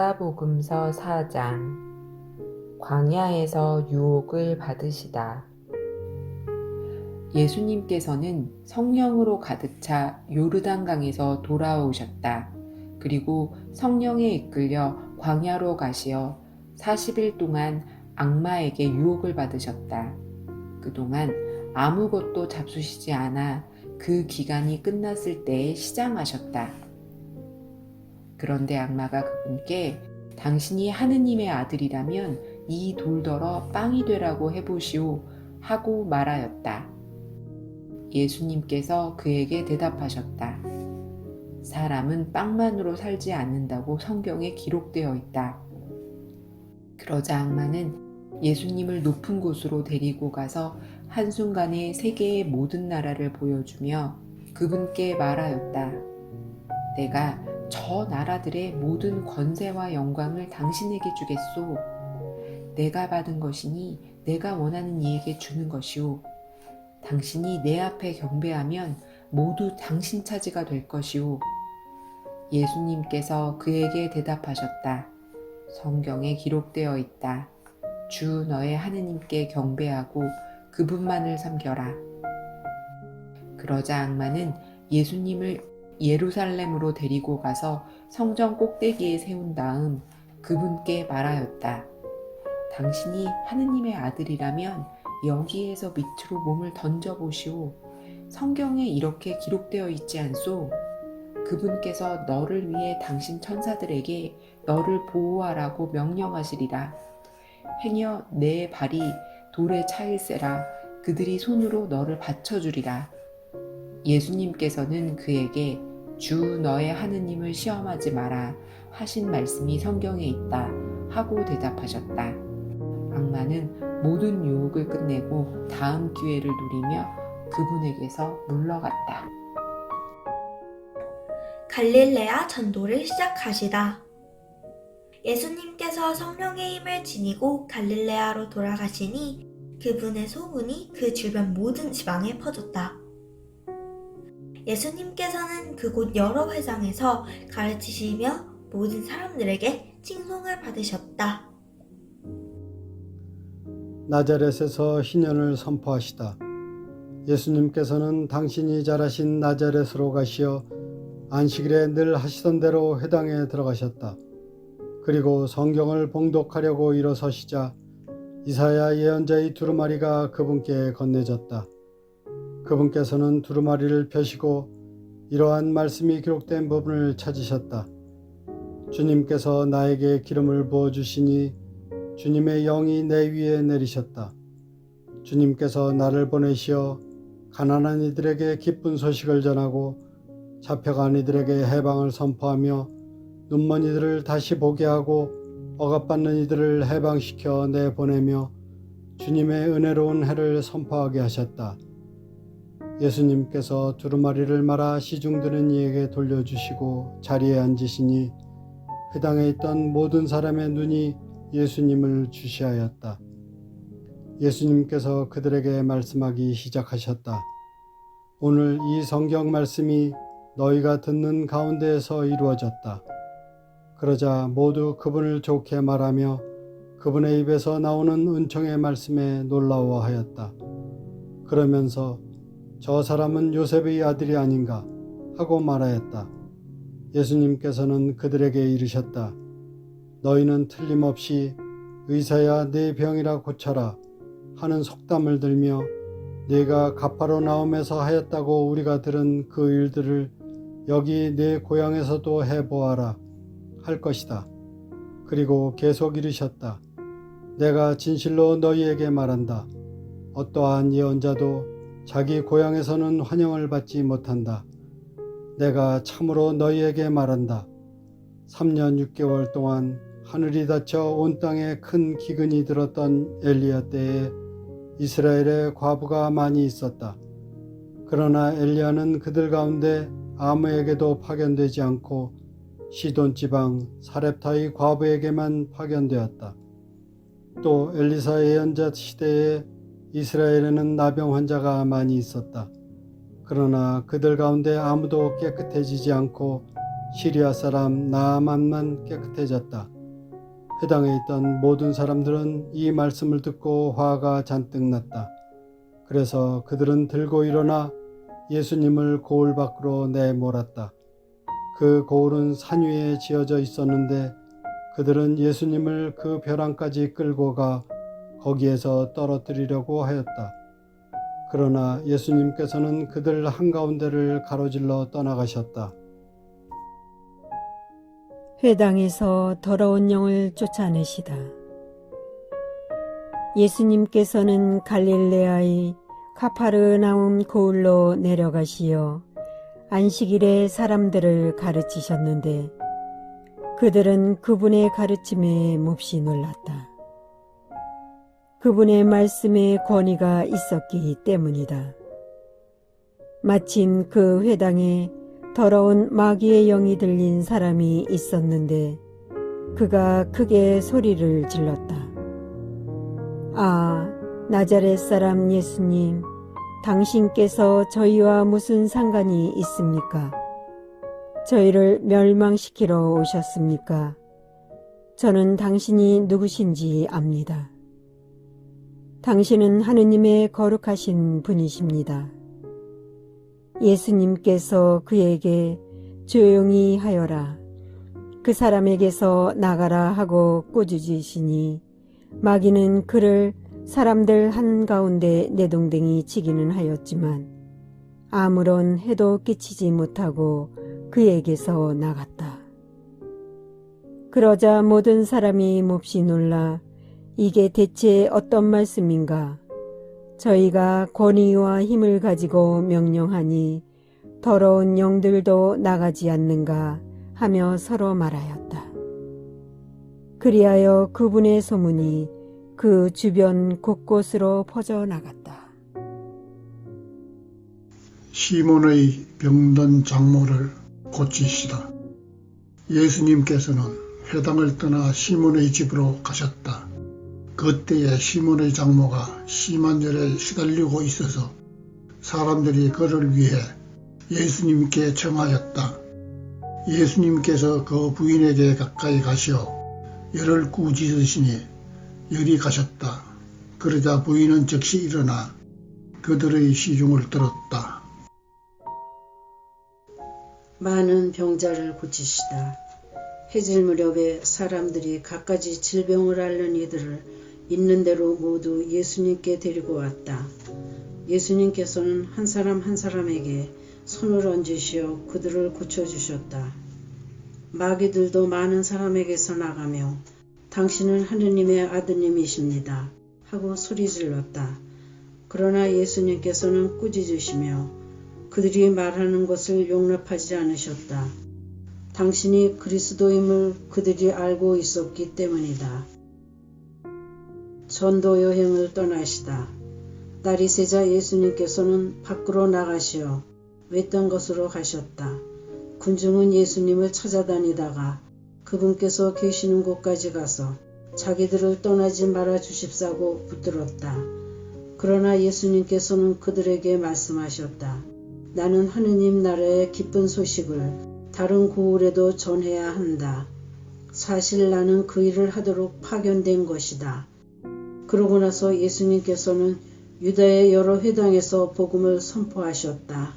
루카복음서 4장. 광야에서 유혹을 받으시다. 예수님께서는 성령으로 가득 차 요르단강에서 돌아오셨다. 그리고 성령에 이끌려 광야로 가시어 40일 동안 악마에게 유혹을 받으셨다. 그동안 아무것도 잡수시지 않아 그 기간이 끝났을 때에 시장하셨다. 그런데 악마가 그분께 당신이 하느님의 아들이라면 이 돌더러 빵이 되라고 해보시오 하고 말하였다. 예수님께서 그에게 대답하셨다. 사람은 빵만으로 살지 않는다고 성경에 기록되어 있다. 그러자 악마는 예수님을 높은 곳으로 데리고 가서 한순간에 세계의 모든 나라를 보여주며 그분께 말하였다. 내가 저 나라들의 모든 권세와 영광을 당신에게 주겠소. 내가 받은 것이니 내가 원하는 이에게 주는 것이오. 당신이 내 앞에 경배하면 모두 당신 차지가 될 것이오. 예수님께서 그에게 대답하셨다. 성경에 기록되어 있다. 주 너의 하느님께 경배하고 그분만을 섬겨라. 그러자 악마는 예수님을 예루살렘으로 데리고 가서 성전 꼭대기에 세운 다음 그분께 말하였다. 당신이 하느님의 아들이라면 여기에서 밑으로 몸을 던져보시오. 성경에 이렇게 기록되어 있지 않소? 그분께서 너를 위해 당신 천사들에게 너를 보호하라고 명령하시리라. 행여 내 발이 돌에 차일세라. 그들이 손으로 너를 받쳐주리라. 예수님께서는 그에게 주 너의 하느님을 시험하지 마라 하신 말씀이 성경에 있다 하고 대답하셨다. 악마는 모든 유혹을 끝내고 다음 기회를 누리며 그분에게서 물러갔다. 갈릴레아 전도를 시작하시다. 예수님께서 성령의 힘을 지니고 갈릴레아로 돌아가시니 그분의 소문이 그 주변 모든 지방에 퍼졌다. 예수님께서는 그곳 여러 회당에서 가르치시며 모든 사람들에게 칭송을 받으셨다. 나자렛에서 희년을 선포하시다. 예수님께서는 당신이 자라신 나자렛으로 가시어 안식일에 늘 하시던 대로 회당에 들어가셨다. 그리고 성경을 봉독하려고 일어서시자 이사야 예언자의 두루마리가 그분께 건네졌다. 그분께서는 두루마리를 펴시고 이러한 말씀이 기록된 부분을 찾으셨다. 주님께서 나에게 기름을 부어주시니 주님의 영이 내 위에 내리셨다. 주님께서 나를 보내시어 가난한 이들에게 기쁜 소식을 전하고 잡혀간 이들에게 해방을 선포하며 눈먼 이들을 다시 보게 하고 억압받는 이들을 해방시켜 내보내며 주님의 은혜로운 해를 선포하게 하셨다. 예수님께서 두루마리를 말아 시중드는 이에게 돌려주시고 자리에 앉으시니 회당에 있던 모든 사람의 눈이 예수님을 주시하였다. 예수님께서 그들에게 말씀하기 시작하셨다. 오늘 이 성경 말씀이 너희가 듣는 가운데에서 이루어졌다. 그러자 모두 그분을 좋게 말하며 그분의 입에서 나오는 은총의 말씀에 놀라워하였다. 그러면서 저 사람은 요셉의 아들이 아닌가 하고 말하였다. 예수님께서는 그들에게 이르셨다. 너희는 틀림없이 의사야 네 병이라 고쳐라 하는 속담을 들며 네가 가파로나움에서 하였다고 우리가 들은 그 일들을 여기 네 고향에서도 해보아라 할 것이다. 그리고 계속 이르셨다. 내가 진실로 너희에게 말한다. 어떠한 예언자도 자기 고향에서는 환영을 받지 못한다. 내가 참으로 너희에게 말한다. 3년 6개월 동안 하늘이 닫혀 온 땅에 큰 기근이 들었던 엘리야 때에 이스라엘에 과부가 많이 있었다. 그러나 엘리야는 그들 가운데 아무에게도 파견되지 않고 시돈 지방 사렙타의 과부에게만 파견되었다. 또 엘리사 예언자 시대에 이스라엘에는 나병 환자가 많이 있었다. 그러나 그들 가운데 아무도 깨끗해지지 않고 시리아 사람 나아만만 깨끗해졌다. 회당에 있던 모든 사람들은 이 말씀을 듣고 화가 잔뜩 났다. 그래서 그들은 들고 일어나 예수님을 고을 밖으로 내몰았다. 그 고을은 산 위에 지어져 있었는데 그들은 예수님을 그 벼랑까지 끌고 가 거기에서 떨어뜨리려고 하였다. 그러나 예수님께서는 그들 한가운데를 가로질러 떠나가셨다. 회당에서 더러운 영을 쫓아내시다. 예수님께서는 갈릴레아의 카파르나움 고을로 내려가시어 안식일에 사람들을 가르치셨는데 그들은 그분의 가르침에 몹시 놀랐다. 그분의 말씀에 권위가 있었기 때문이다. 마침 그 회당에 더러운 마귀의 영이 들린 사람이 있었는데 그가 크게 소리를 질렀다. 아, 나자렛 사람 예수님, 당신께서 저희와 무슨 상관이 있습니까? 저희를 멸망시키러 오셨습니까? 저는 당신이 누구신지 압니다. 당신은 하느님의 거룩하신 분이십니다. 예수님께서 그에게 조용히 하여라, 그 사람에게서 나가라 하고 꾸짖으시니 마귀는 그를 사람들 한가운데 내동댕이 치기는 하였지만 아무런 해도 끼치지 못하고 그에게서 나갔다. 그러자 모든 사람이 몹시 놀라 이게 대체 어떤 말씀인가? 저희가 권위와 힘을 가지고 명령하니 더러운 영들도 나가지 않는가 하며 서로 말하였다. 그리하여 그분의 소문이 그 주변 곳곳으로 퍼져나갔다. 시몬의 병든 장모를 고치시다. 예수님께서는 회당을 떠나 시몬의 집으로 가셨다. 그때에 시몬의 장모가 심한 열에 시달리고 있어서 사람들이 그를 위해 예수님께 청하였다. 예수님께서 그 부인에게 가까이 가시어 열을 꾸짖으시니 열이 가셨다. 그러자 부인은 즉시 일어나 그들의 시중을 들었다. 많은 병자를 고치시다. 해질 무렵에 사람들이 갖가지 질병을 앓는 이들을 있는 대로 모두 예수님께 데리고 왔다. 예수님께서는 한 사람 한 사람에게 손을 얹으시어 그들을 고쳐주셨다. 마귀들도 많은 사람에게서 나가며 당신은 하느님의 아드님이십니다 하고 소리질렀다. 그러나 예수님께서는 꾸짖으시며 그들이 말하는 것을 용납하지 않으셨다. 당신이 그리스도임을 그들이 알고 있었기 때문이다. 전도 여행을 떠나시다. 날이 새자 예수님께서는 밖으로 나가시어 외딴 곳으로 가셨다. 군중은 예수님을 찾아다니다가 그분께서 계시는 곳까지 가서 자기들을 떠나지 말아 주십사고 붙들었다. 그러나 예수님께서는 그들에게 말씀하셨다. 나는 하느님 나라의 기쁜 소식을 다른 고을에도 전해야 한다. 사실 나는 그 일을 하도록 파견된 것이다. 그러고 나서 예수님께서는 유다의 여러 회당에서 복음을 선포하셨다.